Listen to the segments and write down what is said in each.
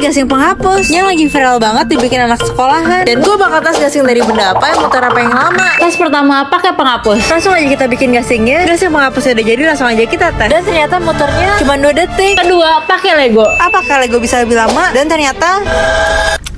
gasing penghapus yang lagi viral banget dibikin anak sekolahan. Dan gue bakal tes gasing dari benda apa yang muter apa yang lama. Tes pertama pakai penghapus. Langsung aja kita bikin gasingnya. Gasing penghapusnya udah jadi, langsung aja kita tes. Dan ternyata muternya cuma 2 detik. Kedua pakai Lego. Apakah Lego bisa lebih lama? Dan ternyata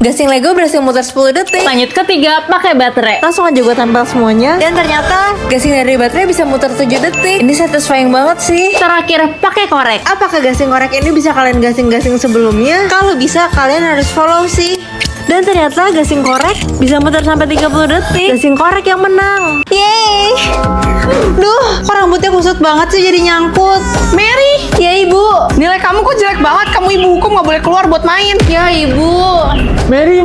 gasing Lego berhasil muter 10 detik. Lanjut ketiga pakai baterai. Langsung aja gue tempel semuanya. Dan ternyata gasing dari baterai bisa muter 7 detik. Ini satisfying banget sih. Terakhir pakai korek. Apakah gasing korek ini bisa kalian gasing-gasing sebelumnya? Kalau bisa, kalian harus follow sih. Dan ternyata gasing korek bisa muter sampai 30 detik. Gasing korek yang menang. Yeay. Duh, kok rambutnya kusut banget sih jadi nyangkut. Mary, Ya ibu. nilai kamu kok jelek banget. Kamu ibu hukum nggak boleh keluar buat main. Ya ibu. Mary.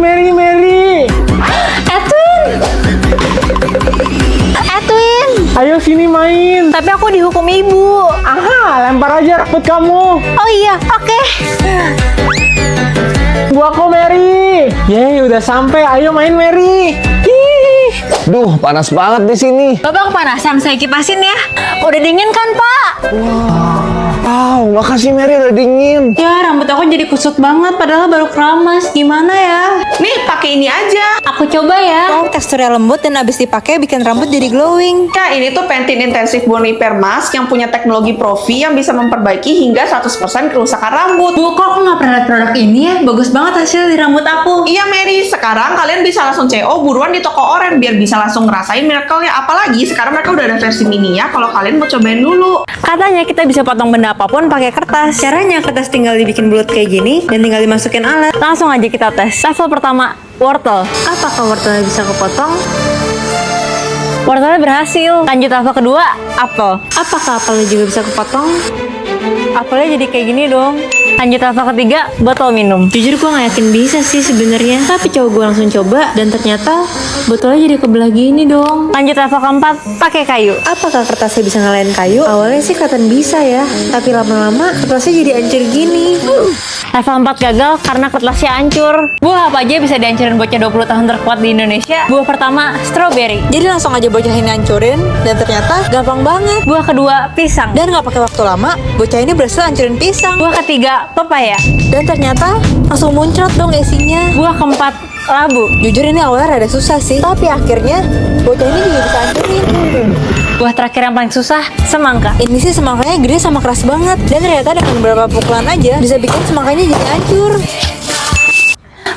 Edwin. Ayo sini main. Tapi aku dihukum ibu. Aha, lempar aja rambut kamu. Oh iya, oke. Gua kok Mary. Yeay, udah sampai. Ayo main Mary. Ih. Duh, panas banget di sini. Bapak kepanasan, saya kipasin ya. Udah dingin kan Pak? Wow, makasih Mary udah dingin. Ya, rambut aku jadi kusut banget padahal baru keramas. Gimana ya? Nih, pakai ini aja. Aku coba ya. Oh, teksturnya lembut dan abis dipakai bikin rambut jadi glowing. Ya, ini tuh Pantene Intensive Bond Repair Mask yang punya teknologi Profi yang bisa memperbaiki hingga 100% kerusakan rambut. Bu, kok aku nggak pernah lihat produk ini ya? Bagus banget hasil di rambut aku. Iya Mary, sekarang kalian bisa langsung CO buruan di toko Oren biar bisa langsung ngerasain miracle-nya. Apalagi sekarang mereka udah ada versi mininya kalau kalian mau cobain dulu. Katanya kita bisa potong benda apapun pakai kertas. Caranya kertas tinggal dibikin bulat kayak gini dan tinggal dimasukin alat. Langsung aja kita tes. Level pertama, wortel. Apakah wortelnya bisa kepotong? Wortelnya berhasil. Lanjut level kedua, apel. Apakah apelnya juga bisa kepotong? Apelnya jadi kayak gini dong. Lanjut level ketiga, botol minum. Jujur gue gak yakin bisa sih sebenarnya, tapi coba gue langsung coba dan ternyata botolnya jadi kebelah gini dong. Lanjut level keempat, pakai kayu. Apakah kertasnya bisa ngalahin kayu? Awalnya sih kelihatan bisa ya, tapi lama-lama kertasnya jadi hancur gini. Level 4 gagal karena kertasnya hancur. Buah apa aja bisa dihancurin bocah 20 tahun terkuat di Indonesia? Buah pertama, strawberry. Jadi langsung aja bocah ini hancurin dan ternyata gampang banget. Buah kedua, pisang. Dan gak pakai waktu lama, bocah ini berhasil hancurin pisang. Buah ketiga, pepaya. Dan ternyata langsung muncrat dong isinya. Buah keempat, labu. Jujur ini awalnya rada susah sih, tapi akhirnya bocah ini juga bisa hancurin. Buah terakhir yang paling susah, semangka. Ini sih semangkanya gede sama keras banget. Dan ternyata dengan beberapa pukulan aja bisa bikin semangkanya jadi hancur.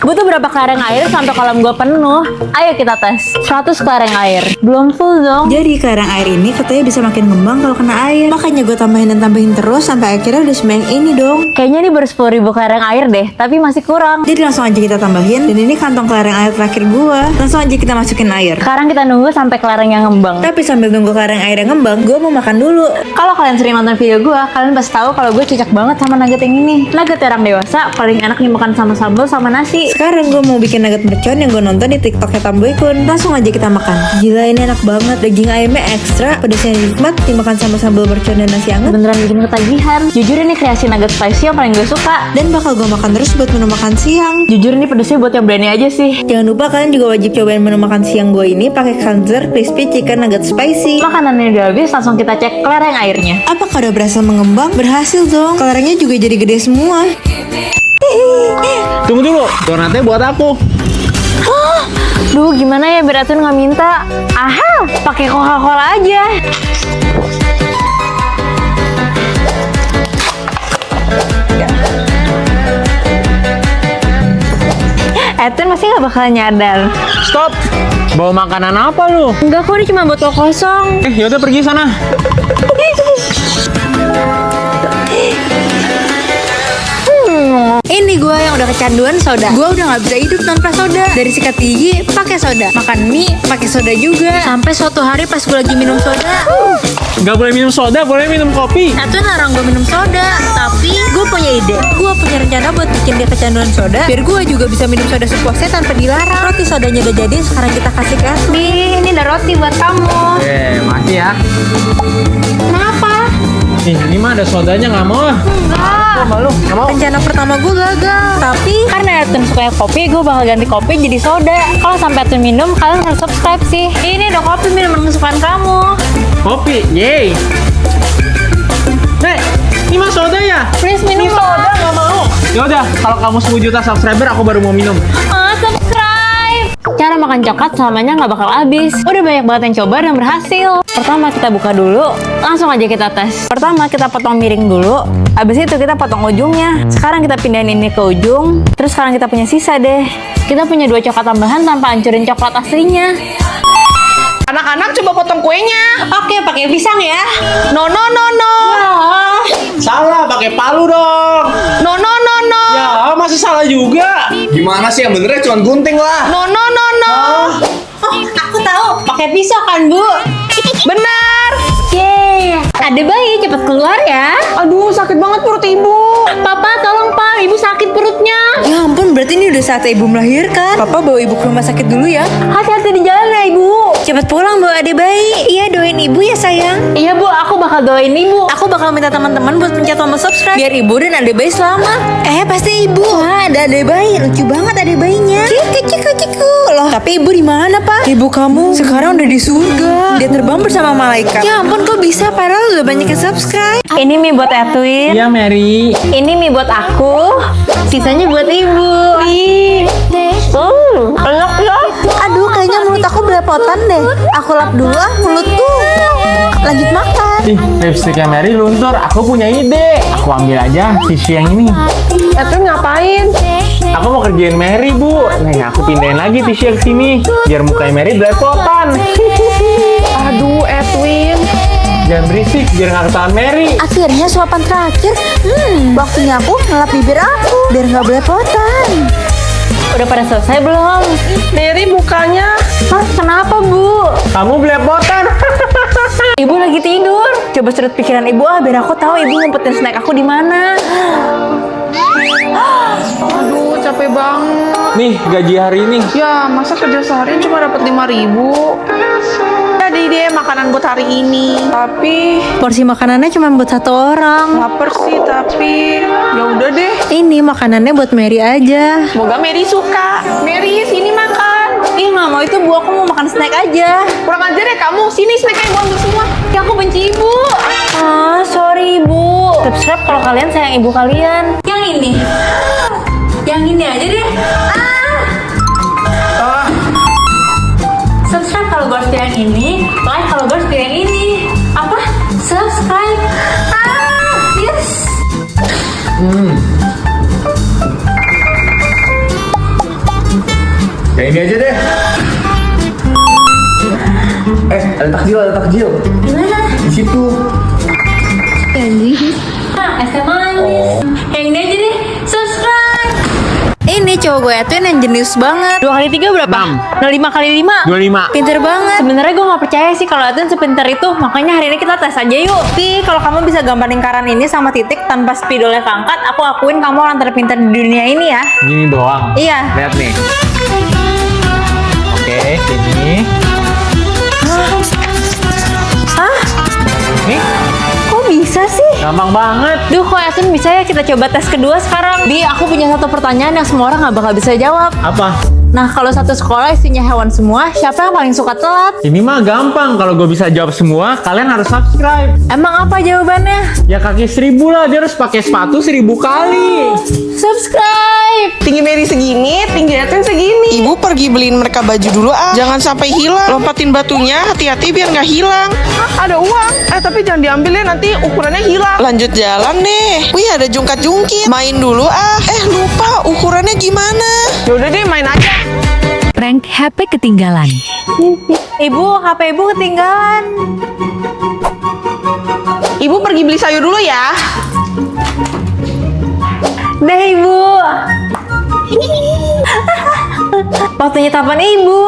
Butuh berapa kelereng air sampai kolam gua penuh? Ayo kita tes. 100 kelereng air. Belum full dong. Jadi kelereng air ini katanya bisa makin ngembang kalau kena air. Makanya gue tambahin dan tambahin terus sampai akhirnya udah sebanyak ini dong. Kayaknya ini baru 10.000 kelereng air deh, tapi masih kurang. Jadi langsung aja kita tambahin. Dan ini kantong kelereng air terakhir gua. Langsung aja kita masukin air. Sekarang kita nunggu sampai kelerengnya ngembang. Tapi sambil nunggu kelereng air yang ngembang, gue mau makan dulu. Kalau kalian sering nonton video gua, kalian pasti tahu kalau gue cocok banget sama nugget yang ini. Nugget orang dewasa paling enak dimakan sama sambal sama nasi. Sekarang gue mau bikin nugget mercon yang gue nonton di TikToknya Tamboy Kun. Langsung aja kita makan. Gila, ini enak banget. Daging ayamnya ekstra, pedasnya nikmat, dimakan sama sambal mercon dan nasi hangat. Beneran bikin ketagihan. Jujur ini kreasi nugget spicy yang paling gue suka. Dan bakal gue makan terus buat menu makan siang. Jujur ini pedasnya buat yang berani aja sih. Jangan lupa kalian juga wajib cobain menu makan siang gue ini pakai Kanzer Crispy Chicken Nugget Spicy. Makanannya udah habis, langsung kita cek kelereng airnya. Apakah udah berhasil mengembang? Berhasil dong. Kelerengnya juga jadi gede semua. Tunggu dulu, donatnya buat aku. Duh, gimana ya biar Atun nggak minta? Aha, pakai Coca-Cola aja. Atun masih nggak bakal nyadar. Stop. Bawa makanan apa lu? Enggak kok, ini cuma botol kosong. Yaudah pergi sana. Ini gue yang udah kecanduan soda. Gue udah nggak bisa hidup tanpa soda. Dari sikat gigi pakai soda, makan mie pakai soda juga. Sampai suatu hari pas gue lagi minum soda, Gak boleh minum soda, boleh minum kopi. Atun larang gue minum soda. Tapi gue punya ide. Gue punya rencana buat bikin dia kecanduan soda, biar gue juga bisa minum soda sepuasnya tanpa dilarang. Roti sodanya udah jadi, sekarang kita kasih ke Atun. Ini ada roti buat kamu. Makasih ya. Kenapa? Ini mah ada sodanya, nggak mau ah. Enggak. Malu, nggak mau. Rencana pertama gue gagal. Tapi karena Atun suka kopi, gue bakal ganti kopi jadi soda. Kalau sampai Atun minum, kalian harus subscribe sih. Ini ada kopi minuman kesukaan kamu. Kopi, yeay. Nek, ini mah soda ya? Please minum Ini soda, nggak mau. Ya udah, kalau kamu 10 juta subscriber aku baru mau minum. Subscribe! Cara makan coklat selamanya nggak bakal habis. Udah banyak banget yang coba dan berhasil. Pertama kita buka dulu, langsung aja kita tes. Pertama kita potong miring dulu, habis itu kita potong ujungnya. Sekarang kita pindahin ini ke ujung, terus sekarang kita punya sisa deh. Kita punya 2 coklat tambahan tanpa hancurin coklat aslinya. Anak-anak coba potong kuenya. Oke, pakai pisang ya. No no no no. Salah, pakai palu dong. No no no no. Ya, masih salah juga. Gimana sih yang benernya cuma gunting lah. No no no no. Oh, aku tahu. Pakai pisau kan, Bu? Benar. Yeay. Ada bayi, cepet keluar ya. Aduh, sakit banget perut ibu. Papa, tolong Pak, ibu sakit perutnya. Ya ampun, berarti ini udah saatnya ibu melahirkan. Papa bawa ibu ke rumah sakit dulu ya. Hati-hati di jalan ya, Ibu. Cepat pulang bawa adik bayi. Iya, doain ibu ya sayang. Iya, Bu, aku bakal doain Ibu. Aku bakal minta teman-teman buat pencet tombol subscribe biar ibu dan adik bayi selamat. Pasti ibu. Wah, ada adik bayi. Lucu banget adik bayinya. Ciku. Loh, tapi ibu di mana, Pak? Ibu kamu sekarang udah di surga. Dia terbang bersama malaikat. Ya ampun, kok bisa? Padahal udah banyak yang subscribe. Ini mie buat Edwin. Iya, Mary. Ini mie buat aku. Sisanya buat Ibu. Enak ya. Aduh, kayaknya mulut aku belepotan deh. Aku lap dulu mulutku. Lanjut makan. Ih, lipstiknya Mary luntur. Aku punya ide. Aku ambil aja tisu yang ini. Edwin ngapain? Aku mau kerjain Mary, Bu. Nih, aku pindahin lagi tisu yang sini. Biar mukanya Mary belepotan. Aduh, Edwin. Jangan berisik, biar nggak ketahuan Mary. Akhirnya suapan terakhir. Waktunya aku ngelap bibir aku biar nggak belepotan. Udah pada selesai belum? Mary mukanya. Hah, kenapa, Bu? Kamu belepotan. Ibu lagi tidur. Coba sudut pikiran Ibu biar aku tahu Ibu ngumpetin snack aku di mana. Aduh, capek banget. Nih, gaji hari ini. Ya, masa kerja seharian cuma dapat 5.000? Jadi deh makanan buat hari ini. Tapi Porsi makanannya cuma buat 1 orang. lapar sih, tapi ya udah deh. Ini makanannya buat Mary aja. Semoga Mary suka. Mary, sini makan. Ih, nggak mau itu, Bu. Aku mau makan snack aja. Kurang ajar ya kamu. Sini snacknya ibu ambil semua. Ya, aku benci Ibu. Sorry, Ibu. Subscribe kalau kalian sayang ibu kalian. Yang ini. Yang ini aja deh. Subscribe kalau gue harus yang ini. Like kalau gue harus yang ini. Apa? Subscribe. Yes. Yang ini aja deh. Ada takjil. Gimana? Di situ. Es teh manis. Yang ini aja deh. Subscribe. Ini cowok gue Edwin yang jenius banget. 2 kali 3 berapa? 6. Nah, 5 kali 5. 25. Pinter banget. Sebenarnya gue nggak percaya sih kalau Edwin sepintar itu. Makanya hari ini kita tes aja yuk. Tapi kalau kamu bisa gambar lingkaran ini sama titik tanpa spidolnya keangkat, aku akuin kamu orang terpintar di dunia ini ya. Gini doang. Iya. Lihat nih. Oke, sini. Hah? Nih, Kok bisa sih? gampang banget. Duh, kok Edwin bisa ya? Kita coba tes kedua sekarang. Di, aku punya satu pertanyaan yang semua orang nggak bakal bisa jawab. Apa? Nah, kalau satu sekolah isinya hewan semua, siapa yang paling suka telat? Ini mah gampang. Kalau gue bisa jawab semua, kalian harus subscribe. Emang apa jawabannya? Ya kaki 1000 lah. Dia harus pakai sepatu 1000 kali. Subscribe! Tinggi Mary segini, tinggi Edwin segini. Ibu pergi beliin mereka baju dulu Jangan sampai hilang. Lompatin batunya, hati-hati biar nggak hilang. Ada uang. Tapi jangan diambil ya, nanti ukurannya hilang. Lanjut jalan deh. Wih, ada jungkat-jungkit. Main dulu lupa ukurannya gimana. Yaudah deh, main aja. Prank HP ketinggalan. Ibu, HP ibu ketinggalan. Ibu pergi beli sayur dulu ya. Deh, Ibu. Waktunya telepon Ibu.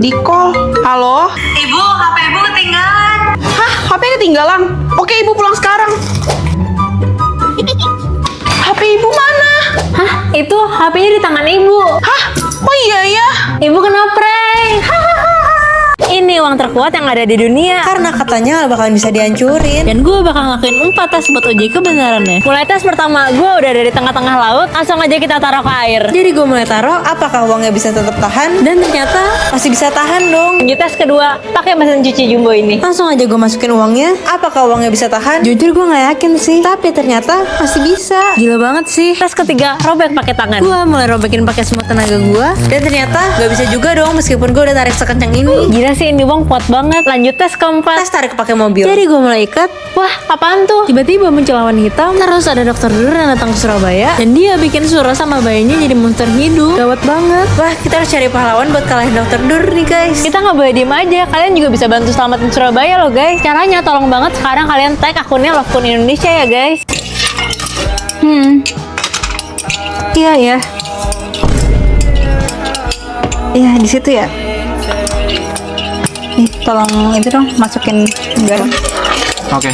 Di call. Halo? Ibu, HP ibu ketinggalan. Hah? HP ketinggalan? Oke, ibu pulang sekarang. HP ibu mana? Hah? Itu HP-nya di tangan ibu. Hah? Oh iya ya? Ibu kena prank. Ini uang terkuat yang ada di dunia. Karena katanya gak bakalan bisa dihancurin. Dan gue bakal ngelakuin 4 tes buat uji kebenarannya. Mulai tes pertama, gue udah dari tengah-tengah laut, langsung aja kita taruh ke air. Jadi gue mulai taruh, apakah uangnya bisa tetap tahan? Dan ternyata Masih bisa tahan dong. lanjut tes kedua, pakai mesin cuci jumbo ini. Langsung aja gue masukin uangnya. Apakah uangnya bisa tahan? Jujur gue gak yakin sih. Tapi ternyata masih bisa. Gila banget sih. Tes ketiga, robek pakai tangan. Gue mulai robekin pakai semua tenaga gue. Dan ternyata gak bisa juga dong meskipun gue udah tarik sekencang ini. Gila sih, ini bang kuat banget. Lanjut tes keempat. Tes tarik pakai mobil. Jadi gue mulai ikat. Wah, apaan tuh? Tiba-tiba muncul awan hitam. Terus ada dokter Dur yang datang ke Surabaya. Dan dia bikin Sura sama bayinya jadi monster hidup. Gawat banget. Wah, kita harus cari pahlawan buat kalahin dokter Dur nih guys. Kita nggak boleh diem aja. Kalian juga bisa bantu selamatin Surabaya loh guys. Caranya tolong banget sekarang kalian tag akunnya Lovekun Indonesia ya guys. Iya ya. Iya di situ ya. Nih, tolong itu dong masukin garam. Oke.